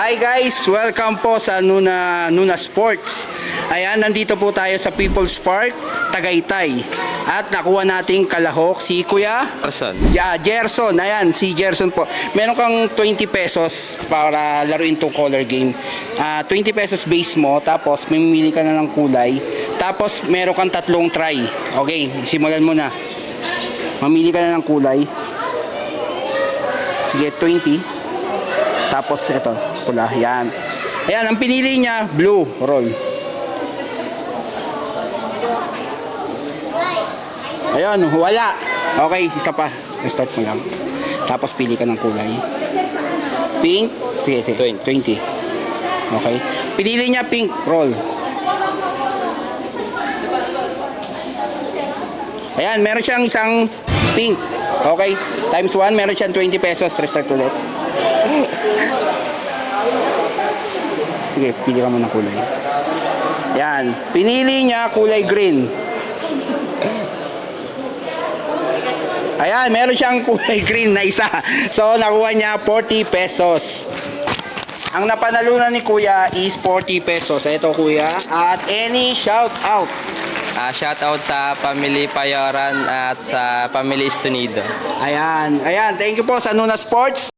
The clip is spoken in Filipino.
Hi guys, welcome po sa Nuna Sports. Ayan, nandito po tayo sa People's Park, Tagaytay. At nakuha nating kalahok si Kuya Person. Gerson. Ayan, si Gerson po. Meron kang 20 pesos para laruin tong color game. 20 pesos base mo, tapos mamimili ka na ng kulay. Tapos meron kang tatlong try. Okay, simulan mo na. Mamili ka na ng kulay. Sige, 20. Tapos ito, pula, yan. Ayan, ang pinili niya, blue, roll. Ayan, wala. Okay, isa pa. Start mo lang. Tapos pili ka ng kulay. Pink, sige, 20. Okay. Pinili niya pink, roll. Ayan, meron siyang isang pink. Okay, times 1, meron siyang 20 pesos. Restart ulit. Sige, pili ka mo ng kulay. Yan. Pinili niya kulay green. Ayan, meron siyang kulay green na isa. So, nakuha niya 40 pesos. Ang napanalunan ni Kuya is 40 pesos. Ito, Kuya. At any shout out? Shout out sa Family Payoran at sa Family Estunido. Ayan. Ayan. Thank you po sa Nuna Sports.